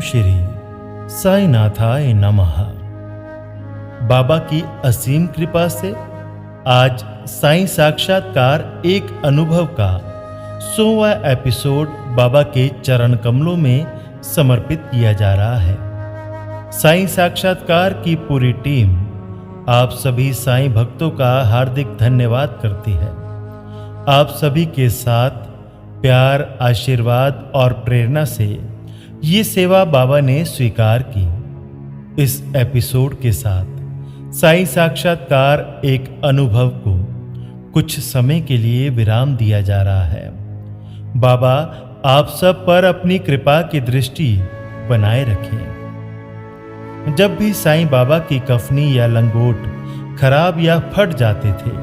श्री साईनाथाय नमः। बाबा की असीम कृपा से आज साईं साक्षात्कार एक अनुभव का 100वां एपिसोड बाबा के चरण कमलों में समर्पित किया जा रहा है। साईं साक्षात्कार की पूरी टीम आप सभी साईं भक्तों का हार्दिक धन्यवाद करती है। आप सभी के साथ प्यार, आशीर्वाद और प्रेरणा से ये सेवा बाबा ने स्वीकार की। इस एपिसोड के साथ साईं साक्षात्कार एक अनुभव को कुछ समय के लिए विराम दिया जा रहा है। बाबा आप सब पर अपनी कृपा की दृष्टि बनाए रखें। जब भी साईं बाबा की कफनी या लंगोट खराब या फट जाते थे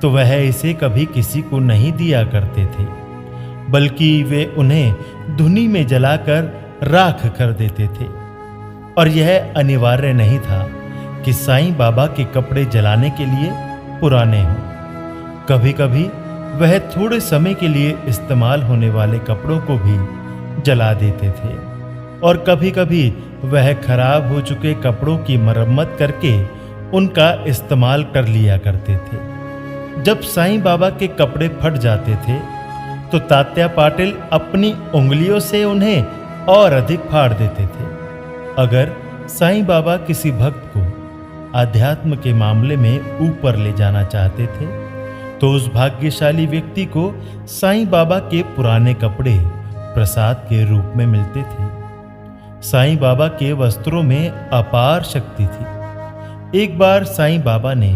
तो वह इसे कभी किसी को नहीं दिया करते थे, बल्कि वे उन्हें धुनी में जलाकर राख कर देते थे। और यह अनिवार्य नहीं था कि साईं बाबा के कपड़े जलाने के लिए पुराने हों। कभी कभी वह थोड़े समय के लिए इस्तेमाल होने वाले कपड़ों को भी जला देते थे, और कभी कभी वह खराब हो चुके कपड़ों की मरम्मत करके उनका इस्तेमाल कर लिया करते थे। जब साईं बाबा के कपड़े फट जाते थे तो तात्या पाटिल अपनी उंगलियों से उन्हें और अधिक फाड़ देते थे। अगर साईं बाबा किसी भक्त को आध्यात्म के मामले में ऊपर ले जाना चाहते थे तो उस भाग्यशाली व्यक्ति को साईं बाबा के पुराने कपड़े प्रसाद के रूप में मिलते थे। साईं बाबा के वस्त्रों में अपार शक्ति थी। एक बार साईं बाबा ने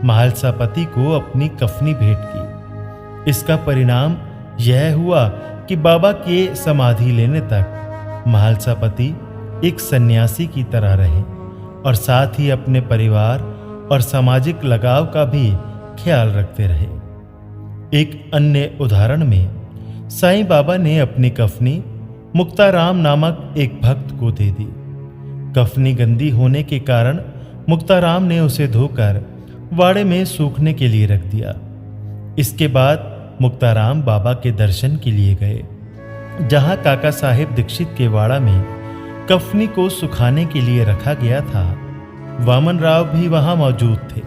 महालसापति को अपनी कफनी भेंट की। इसका परिणाम यह हुआ कि बाबा के समाधि लेने तक महालसापति एक सन्यासी की तरह रहे और साथ ही अपने परिवार और सामाजिक लगाव का भी ख्याल रखते रहे। एक अन्य उदाहरण में साईं बाबा ने अपनी कफनी मुक्ताराम नामक एक भक्त को दे दी। कफनी गंदी होने के कारण मुक्ताराम ने उसे धोकर वाड़े में सूखने के लिए रख दिया। इसके बाद मुक्ताराम बाबा के दर्शन के लिए गए। जहां काका साहेब दीक्षित के वाड़ा में कफनी को सुखाने के लिए रखा गया था, वामन राव भी वहां मौजूद थे।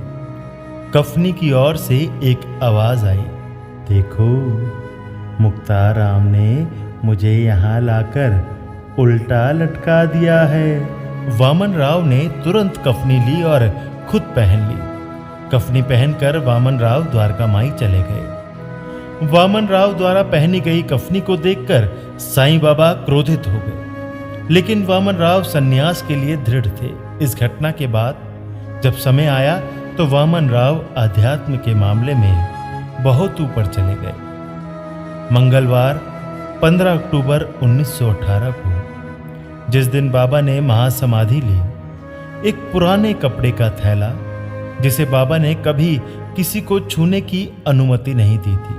कफनी की ओर से एक आवाज आई, देखो, मुक्ताराम ने मुझे यहां लाकर उल्टा लटका दिया है। वामन राव ने तुरंत कफनी ली और खुद पहन ली। कफनी पहनकर वामन राव द्वारका माई चले गए। वामन राव द्वारा पहनी गई कफनी को देखकर साईं बाबा क्रोधित हो गए, लेकिन वामन राव सन्यास के लिए दृढ़ थे। इस घटना के बाद जब समय आया तो वामन राव आध्यात्म के मामले में बहुत ऊपर चले गए। मंगलवार 15 अक्टूबर 1918 को, जिस दिन बाबा ने महासमाधि ली, एक पुराने कपड़े का थैला जिसे बाबा ने कभी किसी को छूने की अनुमति नहीं दी थी,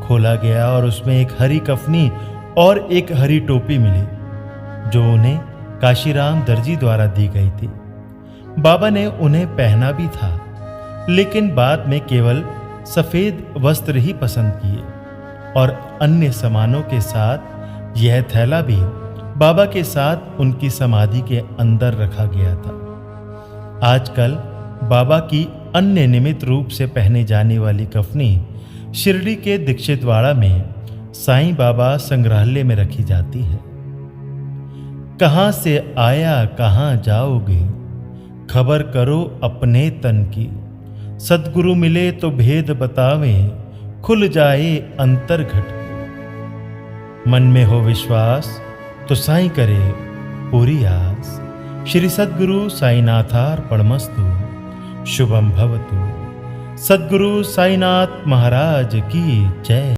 खोला गया और उसमें एक हरी कफनी और एक हरी टोपी मिली जो उन्हें काशीराम दर्जी द्वारा दी गई थी। बाबा ने उन्हें पहना भी था, लेकिन बाद में केवल सफेद वस्त्र ही पसंद किए और अन्य सामानों के साथ यह थैला भी बाबा के साथ उनकी समाधि के अंदर रखा गया था। आजकल बाबा की अन्य निमित्त रूप से पहने जाने वाली कफनी शिरडी के दीक्षितवाड़ा में साईं बाबा संग्रहालय में रखी जाती है। कहां से आया कहां जाओगे, खबर करो अपने तन की। सद्गुरु मिले तो भेद बतावे, खुल जाए अंतर्घट। मन में हो विश्वास तो साईं करे पूरी आस। श्री सद्गुरु साईनाथार्पणमस्तु। शुभम भवतु। सद्गुरु साईनाथ महाराज की जय।